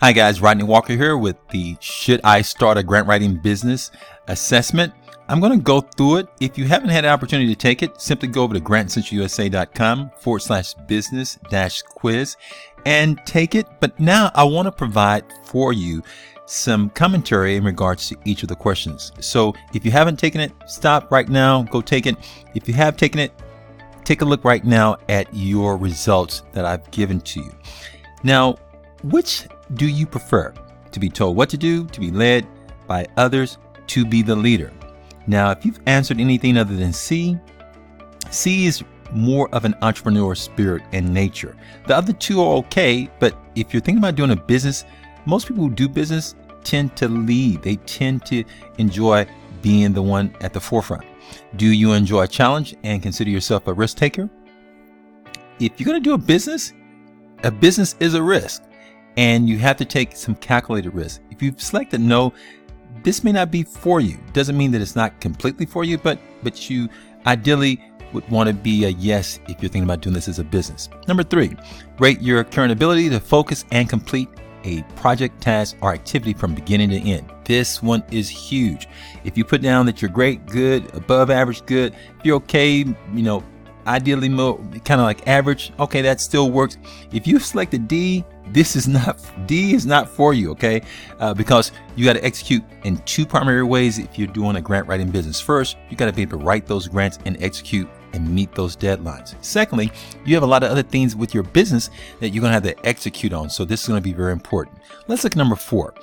Hi guys, Rodney Walker here with the Should I Start a Grant Writing Business assessment. I'm going to go through it. If you haven't had an opportunity to take it, simply go over to grantcentralusa.com/business-quiz and take it. But now I want to provide for you some commentary in regards to each of the questions. So if you haven't taken it, stop right now, go take it. If you have taken it, take a look right now at your results that I've given to you. Now, which do you prefer? To be told what to do, to be led by others, to be the leader? Now, if you've answered anything other than C is more of an entrepreneur spirit and nature. The other two are okay, but if you're thinking about doing a business, most people who do business tend to lead. They tend to enjoy being the one at the forefront. Do you enjoy a challenge and consider yourself a risk taker? If you're going to do a business is a risk. And you have to take some calculated risk. If you've selected no, this may not be for you. Doesn't mean that it's not completely for you, but you ideally would want to be a yes if you're thinking about doing this as a business. Number 3, rate your current ability to focus and complete a project, task, or activity from beginning to end. This one is huge. If you put down that you're great, good, above average, good, if you're okay, ideally kind of like average, okay, that still works. If you selected D, D is not for you, okay? Because you got to execute in 2 primary ways if you're doing a grant writing business. First, you got to be able to write those grants and execute and meet those deadlines. Secondly, you have a lot of other things with your business that you're going to have to execute on. So this is going to be very important. Let's look at number 4.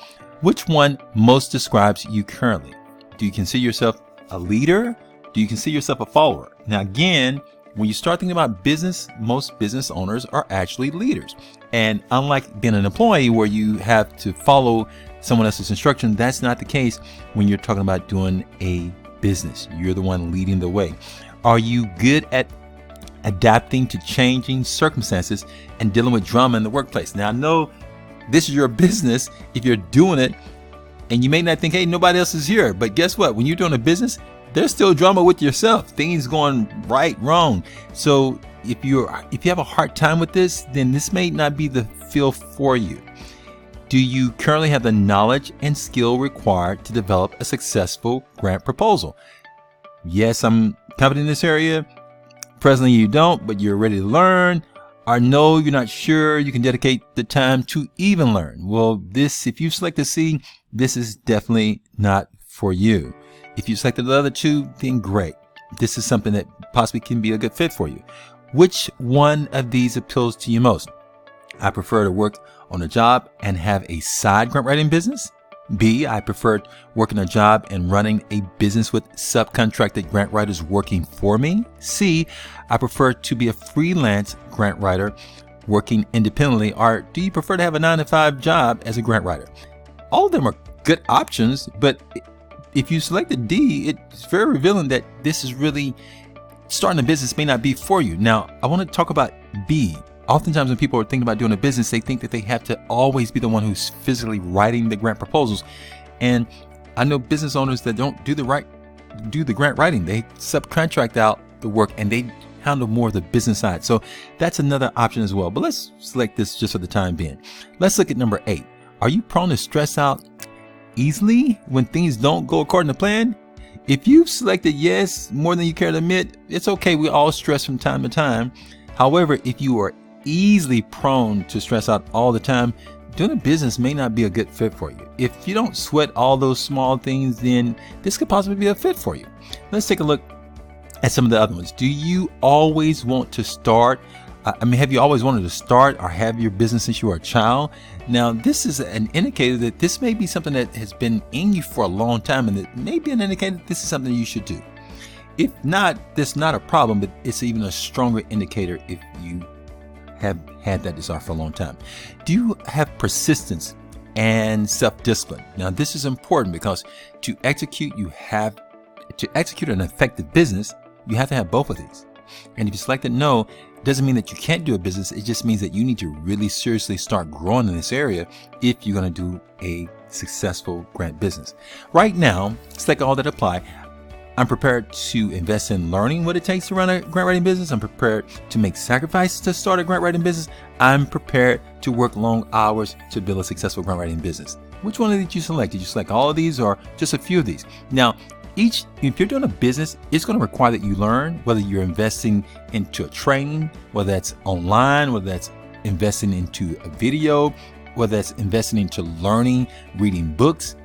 Which one most describes you currently? Do you consider yourself a leader? Do you consider yourself a follower? Now, again, when you start thinking about business, most business owners are actually leaders. And unlike being an employee where you have to follow someone else's instruction, that's not the case when you're talking about doing a business. You're the one leading the way. Are you good at adapting to changing circumstances and dealing with drama in the workplace? Now, I know this is your business if you're doing it, and you may not think, hey, nobody else is here. But guess what? When you're doing a business, there's still drama with yourself, things going right, wrong. So if you have a hard time with this, then this may not be the field for you. Do you currently have the knowledge and skill required to develop a successful grant proposal? Yes, I'm confident in this area. Presently you don't, but you're ready to learn. Or no, you're not sure you can dedicate the time to even learn. Well, if you select the C, this is definitely not for you. If you selected the other 2, then great. This is something that possibly can be a good fit for you. Which one of these appeals to you most? I prefer to work on a job and have a side grant writing business. B, I prefer working a job and running a business with subcontracted grant writers working for me. C, I prefer to be a freelance grant writer working independently. Or do you prefer to have a 9-to-5 job as a grant writer? All of them are good options, but if you selected D, it's very revealing that this is really starting a business may not be for you. Now, I want to talk about B. Oftentimes when people are thinking about doing a business, they think that they have to always be the one who's physically writing the grant proposals. And I know business owners that don't do the grant writing. They subcontract out the work and they handle more of the business side. So that's another option as well. But let's select this just for the time being. Let's look at number 8. Are you prone to stress out easily when things don't go according to plan? If you've selected yes more than you care to admit, it's okay. We all stress from time to time. However, if you are easily prone to stress out all the time, doing a business may not be a good fit for you. If you don't sweat all those small things, then this could possibly be a fit for you. Let's take a look at some of the other ones. Do you always want to start? Have you always wanted to start or have your business since you were a child? Now, this is an indicator that this may be something that has been in you for a long time, and it may be an indicator that this is something you should do. If not, that's not a problem, but it's even a stronger indicator if you have had that desire for a long time. Do you have persistence and self-discipline? Now, this is important because to execute an effective business, you have to have both of these. And if you selected no, it doesn't mean that you can't do a business. It just means that you need to really seriously start growing in this area if you're going to do a successful grant business. Right now, select all that apply. I'm prepared to invest in learning what it takes to run a grant writing business. I'm prepared to make sacrifices to start a grant writing business. I'm prepared to work long hours to build a successful grant writing business. Which one did you select? Did you select all of these or just a few of these? Now, if you're doing a business, it's going to require that you learn, whether you're investing into a training, whether that's online, whether that's investing into a video, whether that's investing into learning, reading books.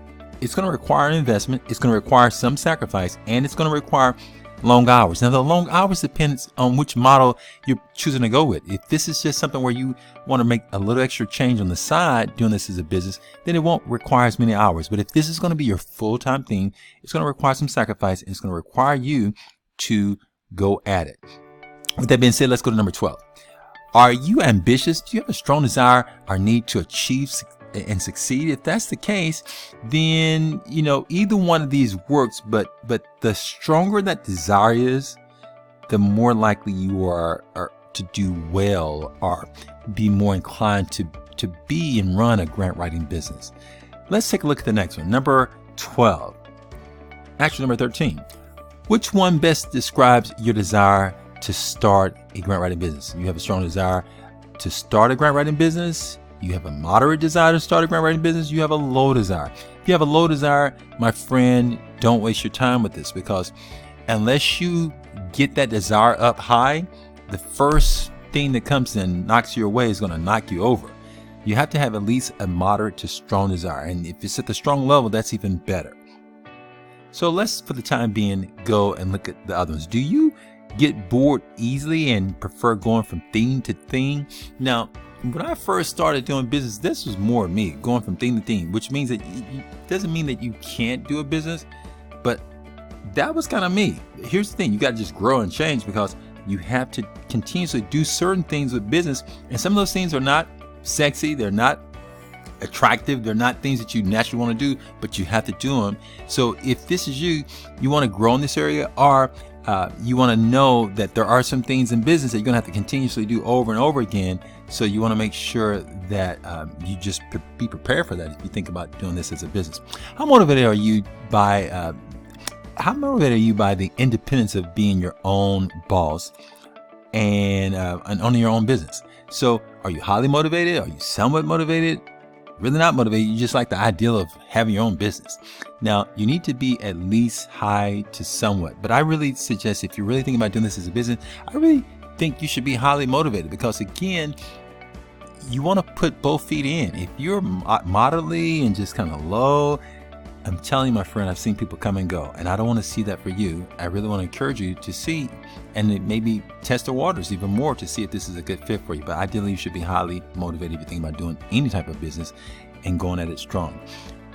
It's going to require an investment. It's going to require some sacrifice, and it's going to require long hours. Now, the long hours depends on which model you're choosing to go with. If this is just something where you want to make a little extra change on the side doing this as a business, then it won't require as many hours. But if this is going to be your full-time thing, it's going to require some sacrifice, and it's going to require you to go at it. With that being said, let's go to number 12. Are you ambitious? Do you have a strong desire or need to achieve and succeed? If that's the case, then either one of these works, but the stronger that desire is, the more likely you are to do well or be more inclined to be and run a grant writing business. Let's take a look at the next one, number 12. Actually, number 13. Which one best describes your desire to start a grant writing business? You have a strong desire to start a grant writing business. You have a moderate desire to start a grant writing business. You have a low desire. If you have a low desire, my friend, don't waste your time with this, because unless you get that desire up high, the first thing that comes in knocks you away is going to knock you over. You have to have at least a moderate to strong desire. And if it's at the strong level, that's even better. So let's, for the time being, go and look at the other ones. Do you get bored easily and prefer going from theme to theme? Now, when I first started doing business, this was more me, going from theme to theme, which means that it doesn't mean that you can't do a business, but that was kind of me. Here's the thing, you got to just grow and change, because you have to continuously do certain things with business, and some of those things are not sexy, they're not attractive, they're not things that you naturally want to do, but you have to do them. So if this is you want to grow in this area, or you want to know that there are some things in business that you're going to have to continuously do over and over again. So you want to make sure that you just be prepared for that if you think about doing this as a business. How motivated are you by the independence of being your own boss and owning your own business? So are you highly motivated? Are you somewhat motivated? Really not motivated? You just like the ideal of having your own business. Now, you need to be at least high to somewhat, but I really suggest, if you're really thinking about doing this as a business, I really think you should be highly motivated, because again, you want to put both feet in. If you're moderately and just kind of low, I'm telling you, my friend, I've seen people come and go, and I don't want to see that for you. I really want to encourage you to see and maybe test the waters even more to see if this is a good fit for you. But ideally, you should be highly motivated if you're thinking about doing any type of business and going at it strong.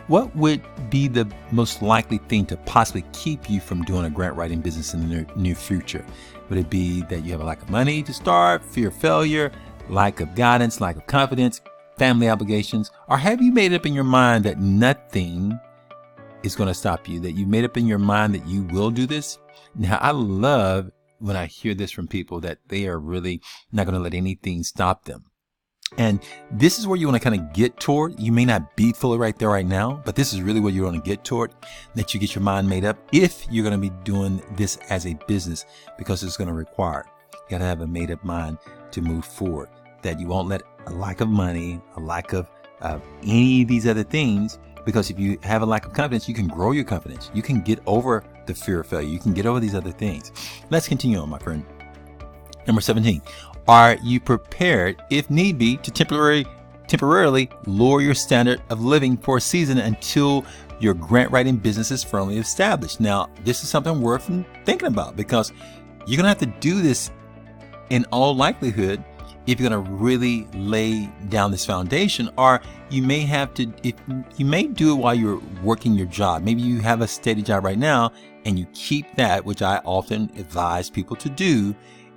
What would be the most likely thing to possibly keep you from doing a grant writing business in the near future? Would it be that you have a lack of money to start, fear of failure, lack of guidance, lack of confidence, family obligations? Or have you made up in your mind that nothing is going to stop you, that you made up in your mind that you will do this? Now, I love when I hear this from people, that they are really not going to let anything stop them. And this is where you want to kind of get toward. You may not be fully right there right now, but this is really where you want to get toward, that you get your mind made up if you're going to be doing this as a business, because it's going to require, you got to have a made up mind to move forward, that you won't let a lack of money, a lack of any of these other things, because if you have a lack of confidence, you can grow your confidence. You can get over the fear of failure. You can get over these other things. Let's continue on, my friend. Number 17. Are you prepared, if need be, to temporarily lower your standard of living for a season until your grant writing business is firmly established? Now, this is something worth thinking about, because you're going to have to do this in all likelihood if you're going to really lay down this foundation, or you may have to, you may do it while you're working your job. Maybe you have a steady job right now and you keep that, which I often advise people to do,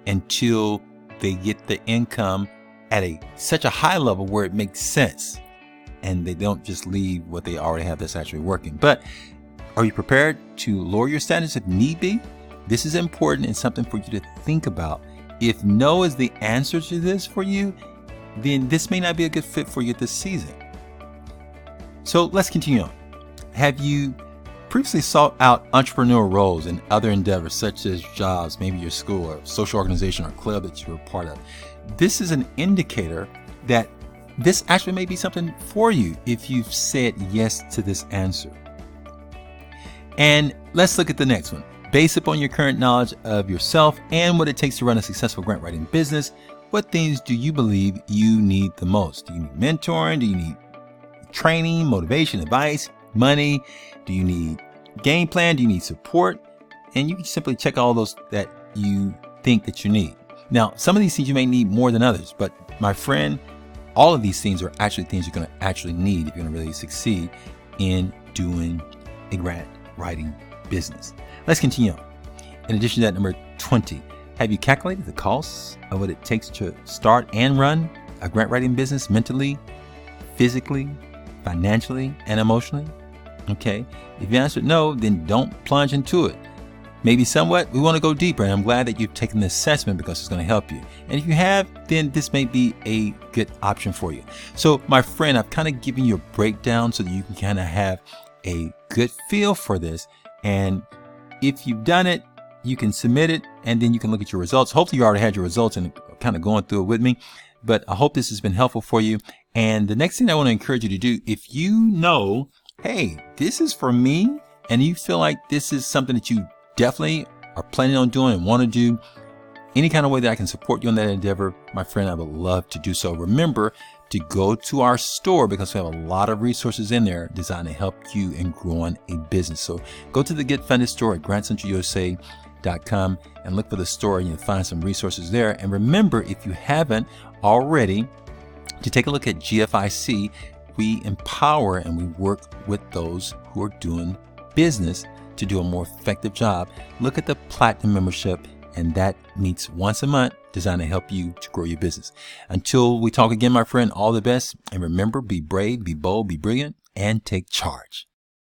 until they get the income at such a high level where it makes sense and they don't just leave what they already have that's actually working. But are you prepared to lower your standards if need be? This is important and something for you to think about. If no is the answer to this for you, then this may not be a good fit for you this season. So let's continue on. Have you previously sought out entrepreneurial roles in other endeavors such as jobs, maybe your school or social organization or club that you were part of, this is an indicator that this actually may be something for you if you've said yes to this answer. And let's look at the next one. Based upon your current knowledge of yourself and what it takes to run a successful grant writing business, what things do you believe you need the most? Do you need mentoring? Do you need training, motivation, advice, money? Do you need game plan? Do you need support? And you can simply check all those that you think that you need. Now, some of these things you may need more than others, but my friend, all of these things are actually things you're going to actually need if you're going to really succeed in doing a grant writing business. Let's continue on. In addition to that, number 20, have you calculated the costs of what it takes to start and run a grant writing business mentally, physically, financially, and emotionally? Okay. If you answered no, then don't plunge into it. Maybe somewhat, we want to go deeper, and I'm glad that you've taken the assessment because it's going to help you. And if you have, then this may be a good option for you. So my friend, I've kind of given you a breakdown so that you can kind of have a good feel for this. And if you've done it, you can submit it and then you can look at your results. Hopefully you already had your results and kind of going through it with me, but I hope this has been helpful for you. And the next thing I want to encourage you to do, if you know, hey, this is for me, and you feel like this is something that you definitely are planning on doing and want to do, any kind of way that I can support you on that endeavor, my friend, I would love to do so. Remember to go to our store because we have a lot of resources in there designed to help you in growing a business. So go to the Get Funded store at grantcentralusa.com and look for the store, and you'll find some resources there. And remember, if you haven't already, to take a look at GFIC. We empower and we work with those who are doing business to do a more effective job. Look at the Platinum membership, and that meets once a month, designed to help you to grow your business. Until we talk again, my friend, all the best. And remember, be brave, be bold, be brilliant, and take charge.